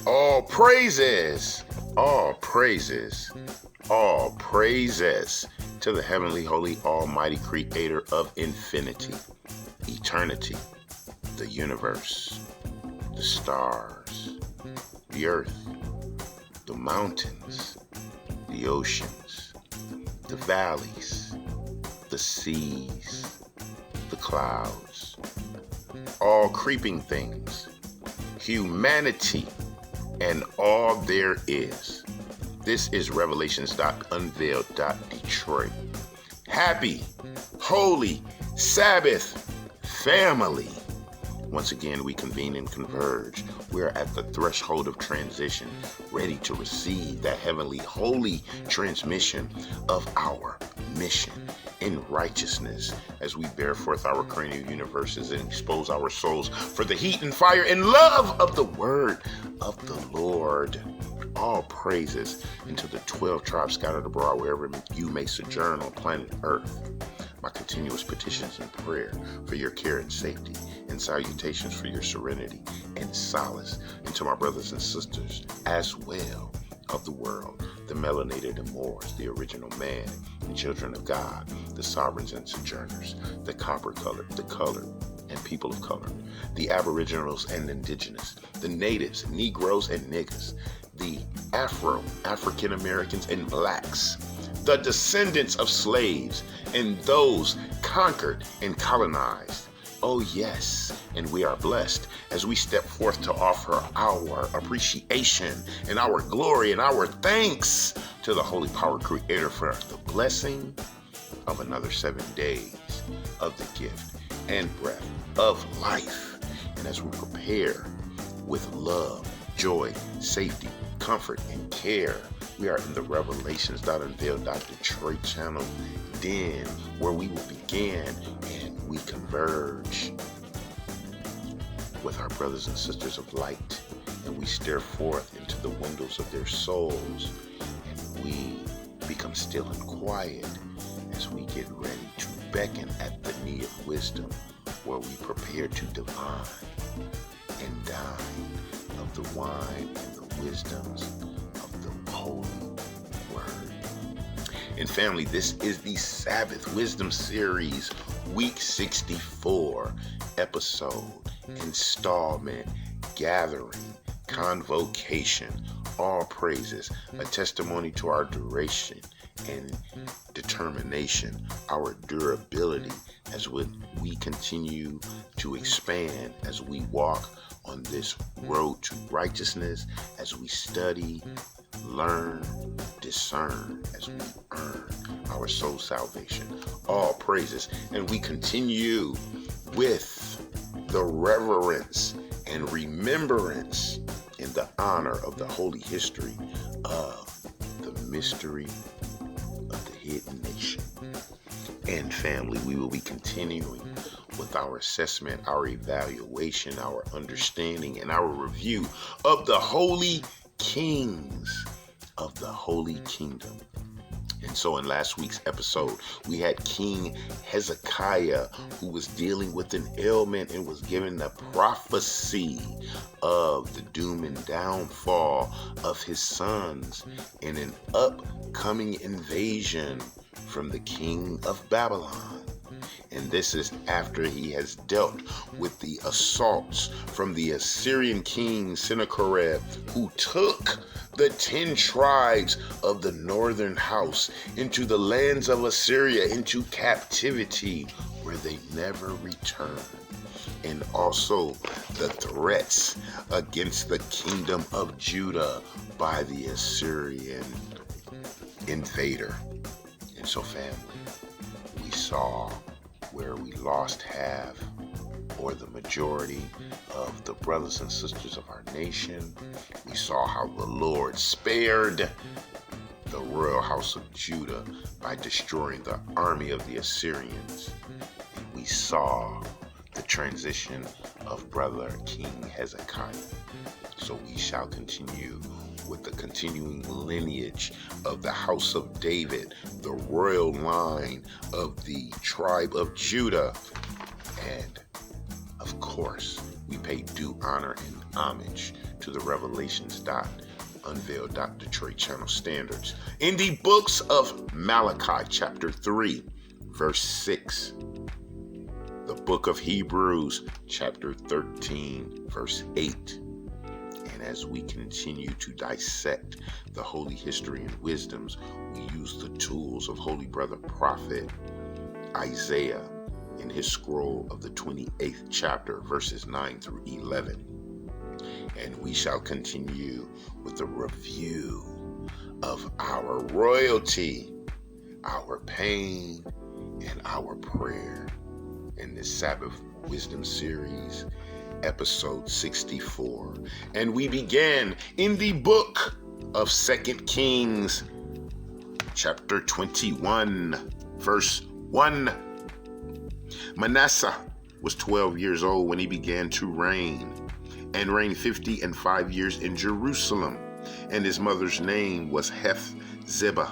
All praises, all praises, all praises to the heavenly, holy, almighty creator of infinity, eternity, the universe, the stars, the earth, the mountains, the oceans, the valleys, the seas, the clouds, all creeping things, humanity, and all there is. This is Revelations.Unveiled. Detroit. Happy, holy Sabbath family. Once again, we convene and converge. We're at the threshold of transition, ready to receive that heavenly, holy transmission of our mission in righteousness as we bear forth our cranial universes and expose our souls for the heat and fire and love of the word of the Lord. All praises into the 12 tribes scattered abroad wherever you may sojourn on planet Earth. My continuous petitions and prayer for your care and safety, and salutations for your serenity and solace, and to my brothers and sisters as well of the world, the melanated and Moors, the original man and children of God, the sovereigns and sojourners, the copper-colored, the colored, and people of color, the aboriginals and indigenous, the natives, Negroes and niggas, the African Americans and blacks, the descendants of slaves, and those conquered and colonized. Oh yes, and we are blessed as we step forth to offer our appreciation and our glory and our thanks to the Holy Power Creator for the blessing of another 7 days of the gift and breath of life. And as we prepare with love, joy, safety, comfort, and care, we are in the Revelations.Unveiled. Detroit channel den, where we will begin and we converge with our brothers and sisters of light, and we stare forth into the windows of their souls, and we become still and quiet as we get ready to beckon at the knee of wisdom, where we prepare to divine and dine of the wine and the wisdoms of the holy word. And family, this is the Sabbath Wisdom Series, week 64, episode, installment, gathering, convocation, all praises, a testimony to our duration and determination, our durability as we continue to expand, as we walk on this road to righteousness, as we study, learn, discern, as we earn our soul salvation. All praises. And we continue with the reverence and remembrance in the honor of the holy history of the mystery of the hidden nation. And family, we will be continuing with our assessment, our evaluation, our understanding, and our review of the holy kings of the Holy Kingdom. And so in last week's episode, we had King Hezekiah, who was dealing with an ailment and was given the prophecy of the doom and downfall of his sons in an upcoming invasion from the king of Babylon. And this is after he has dealt with the assaults from the Assyrian king Sennacherib, who took the 10 tribes of the northern house into the lands of Assyria, into captivity, where they never returned. And also the threats against the kingdom of Judah by the Assyrian invader. And so family, we saw where we lost half or the majority of the brothers and sisters of our nation. We saw how the Lord spared the royal house of Judah by destroying the army of the Assyrians. And we saw the transition of brother King Hezekiah. So we shall continue with the continuing lineage of the house of David, the royal line of the tribe of Judah. And of course, we pay due honor and homage to the Revelations.Unveiled Detroit channel standards in the books of Malachi chapter 3 verse 6, the book of Hebrews chapter 13 verse 8. And as we continue to dissect the holy history and wisdoms, we use the tools of Holy Brother Prophet Isaiah in his scroll of the 28th chapter, verses 9 through 11. And we shall continue with a review of our royalty, our pain, and our prayer in this Sabbath Wisdom Series, episode 64. And we began in the book of 2 Kings, chapter 21, verse 1. Manasseh was 12 years old when he began to reign, and reigned 50 years in Jerusalem, and his mother's name was Hephzibah.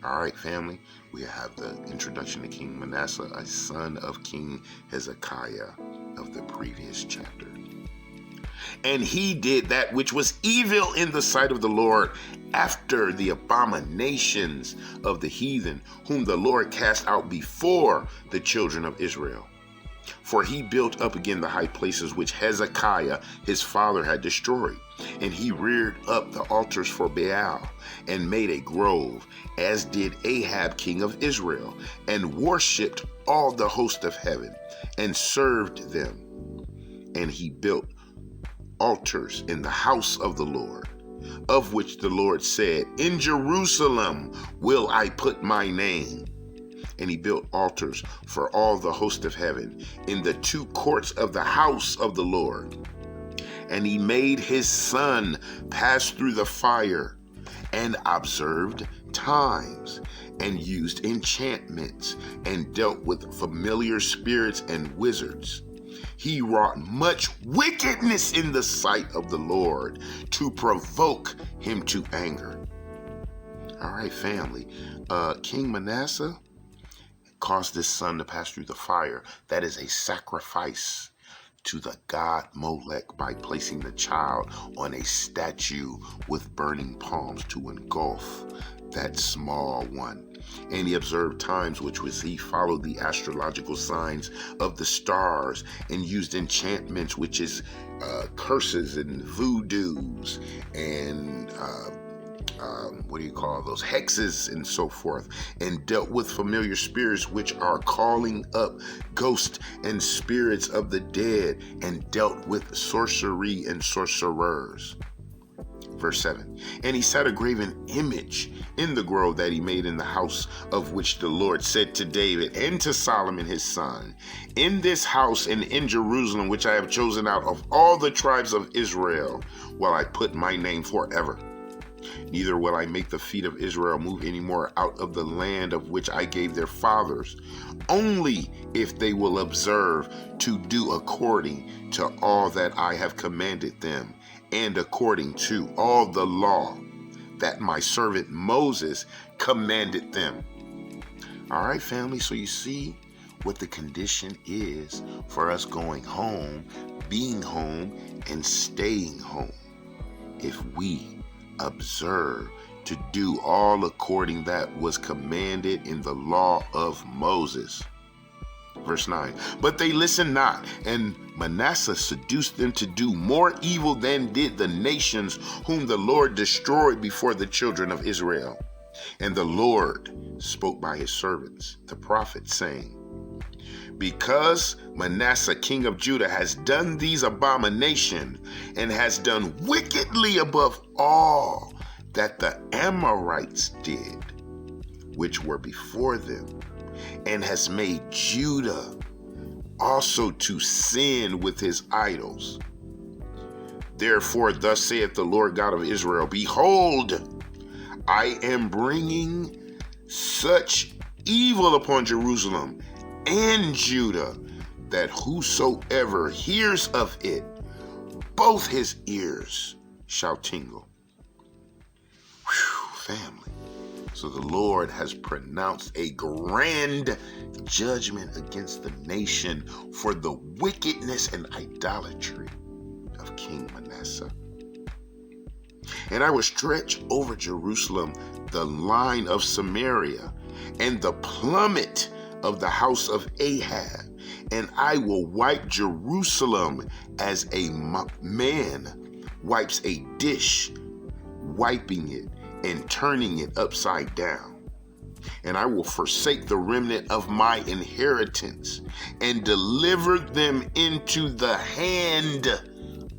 All right, family, we have the introduction to King Manasseh, a son of King Hezekiah of the previous chapter. And he did that which was evil in the sight of the Lord, after the abominations of the heathen, whom the Lord cast out before the children of Israel. For he built up again the high places which Hezekiah his father had destroyed. And he reared up the altars for Baal, and made a grove, as did Ahab king of Israel, and worshipped all the host of heaven, and served them. And he built altars in the house of the Lord, of which the Lord said, in Jerusalem will I put my name. And he built altars for all the host of heaven in the two courts of the house of the Lord. And he made his son pass through the fire, and observed times, and used enchantments, and dealt with familiar spirits and wizards. He wrought much wickedness in the sight of the Lord, to provoke him to anger. All right, family. King Manasseh caused his son to pass through the fire. That is a sacrifice to the god Molech, by placing the child on a statue with burning palms to engulf that small one. And he observed times, which was he followed the astrological signs of the stars, and used enchantments, which is curses and voodoos and hexes and so forth, and dealt with familiar spirits, which are calling up ghosts and spirits of the dead, and dealt with sorcery and sorcerers. Verse 7, and he set a graven image in the grove that he made in the house, of which the Lord said to David and to Solomon his son, in this house and in Jerusalem, which I have chosen out of all the tribes of Israel, will I put my name forever. Neither will I make the feet of Israel move any more out of the land of which I gave their fathers, only if they will observe to do according to all that I have commanded them, and according to all the law that my servant Moses commanded them. All right, family, so you see what the condition is for us going home, being home, and staying home. If we observe to do all according that was commanded in the law of Moses. Verse 9, but they listened not, and Manasseh seduced them to do more evil than did the nations whom the Lord destroyed before the children of Israel. And the Lord spoke by his servants, the prophets, saying, because Manasseh king of Judah has done these abominations, and has done wickedly above all that the Amorites did, which were before them, and has made Judah also to sin with his idols. Therefore, thus saith the Lord God of Israel, behold, I am bringing such evil upon Jerusalem and Judah, that whosoever hears of it, both his ears shall tingle. family, so the Lord has pronounced a grand judgment against the nation for the wickedness and idolatry of King Manasseh. And I will stretch over Jerusalem the line of Samaria and the plummet of the house of Ahab, and I will wipe Jerusalem as a man wipes a dish, wiping it and turning it upside down. And I will forsake the remnant of my inheritance and deliver them into the hand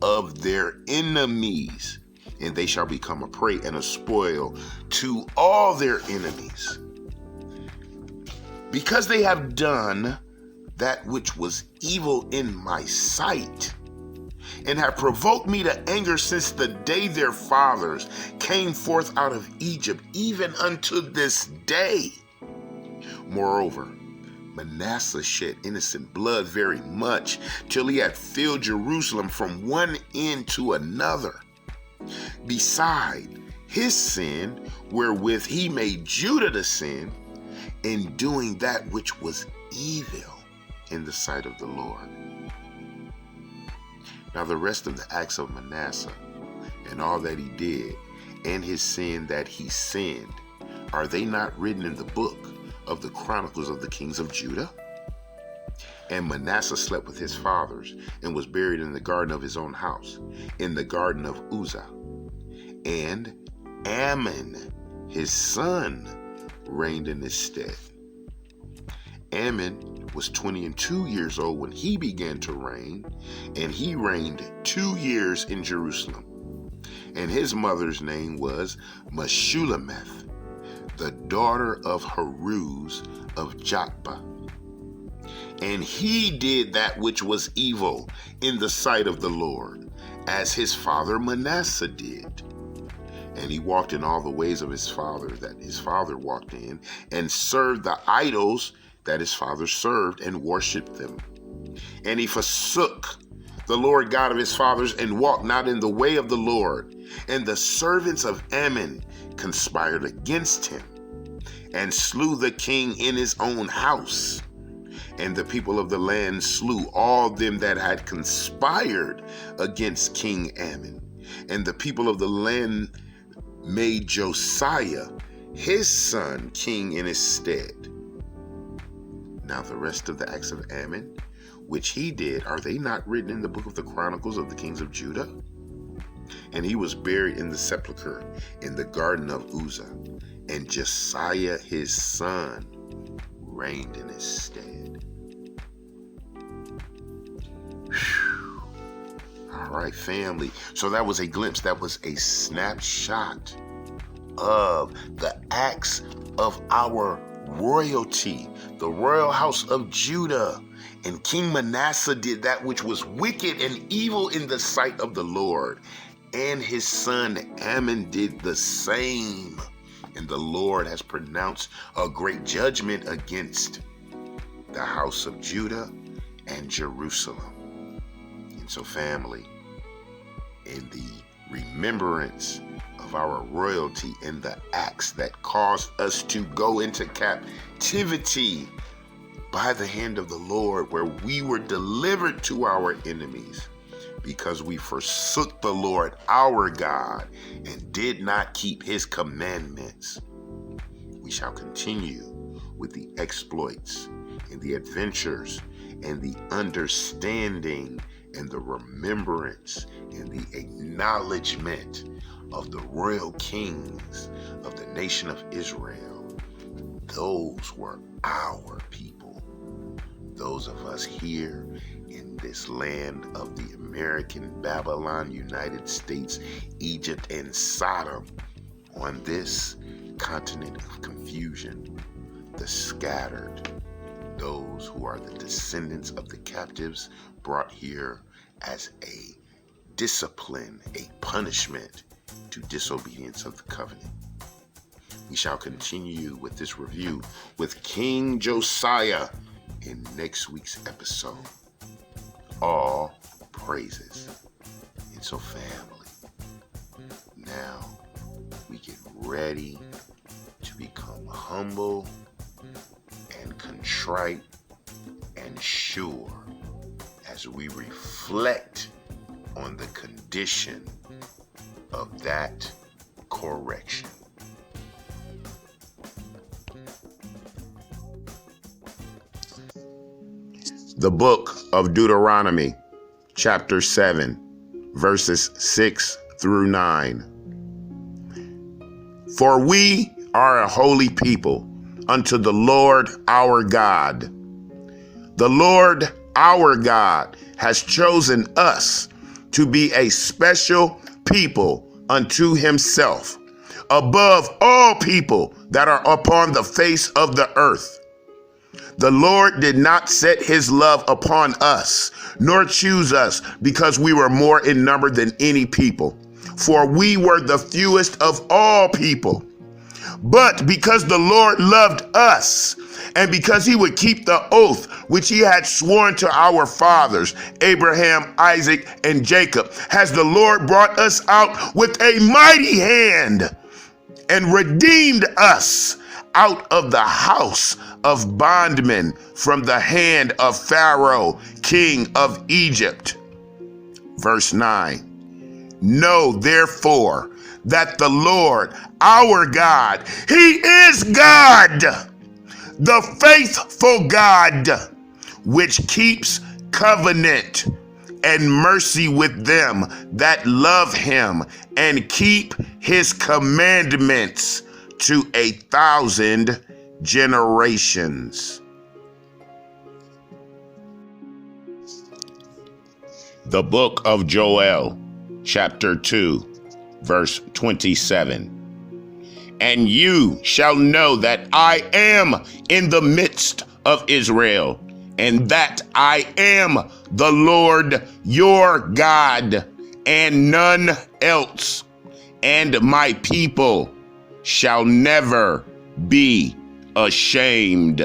of their enemies, and they shall become a prey and a spoil to all their enemies, because they have done that which was evil in my sight, and have provoked me to anger since the day their fathers came forth out of Egypt, even unto this day. Moreover, Manasseh shed innocent blood very much, till he had filled Jerusalem from one end to another, beside his sin wherewith he made Judah to sin, in doing that which was evil in the sight of the Lord. Now the rest of the acts of Manasseh, and all that he did, and his sin that he sinned, are they not written in the book of the Chronicles of the kings of Judah? And Manasseh slept with his fathers, and was buried in the garden of his own house, in the garden of Uzzah. And Ammon, his son, reigned in his stead. Ammon was 22 years old when he began to reign, and he reigned 2 years in Jerusalem. And his mother's name was Meshullemeth, the daughter of Haruz of Jotbah. And he did that which was evil in the sight of the Lord, as his father Manasseh did. And he walked in all the ways of his father that his father walked in, and served the idols that his father served, and worshipped them. And he forsook the Lord God of his fathers, and walked not in the way of the Lord. And the servants of Ammon conspired against him, and slew the king in his own house. And the people of the land slew all them that had conspired against King Ammon. And the people of the land made Josiah, his son, king in his stead. Now the rest of the acts of Ammon, which he did, are they not written in the book of the Chronicles of the kings of Judah? And he was buried in the sepulchre in the garden of Uzzah, and Josiah his son reigned in his stead. Whew. All right, family. So that was a glimpse, that was a snapshot of the acts of our royalty, the royal house of Judah. And King Manasseh did that which was wicked and evil in the sight of the Lord. And his son Ammon did the same. And the Lord has pronounced a great judgment against the house of Judah and Jerusalem. And so, family, in the remembrance of our royalty and the acts that caused us to go into captivity by the hand of the Lord, where we were delivered to our enemies, because we forsook the Lord our God and did not keep his commandments, we shall continue with the exploits and the adventures and the understanding and the remembrance and the acknowledgement of the royal kings of the nation of Israel. Those were our people. Those of us here in this land of the American Babylon, United States, Egypt, and Sodom, on this continent of confusion, the scattered, those who are the descendants of the captives brought here as a discipline, a punishment to disobedience of the covenant. We shall continue with this review with King Josiah in next week's episode. All praises. And so, family, now we we get ready to become humble and contrite and sure as we reflect on the condition of that correction. The book of Deuteronomy, chapter 7, verses 6 through 9. For we are a holy people unto the Lord our God. The Lord our God has chosen us to be a special people unto himself, above all people that are upon the face of the earth. The Lord did not set his love upon us, nor choose us because we were more in number than any people, for we were the fewest of all people. But because the Lord loved us, and because he would keep the oath which he had sworn to our fathers, Abraham, Isaac, and Jacob, has the Lord brought us out with a mighty hand and redeemed us out of the house of bondmen from the hand of Pharaoh, king of Egypt. Verse 9. Know therefore that the Lord our God, he is God, the faithful God, which keeps covenant and mercy with them that love him and keep his commandments to 1,000 generations. The book of Joel, chapter 2, verse 27. And you shall know that I am in the midst of Israel, and that I am the Lord your God, and none else, and my people shall never be ashamed.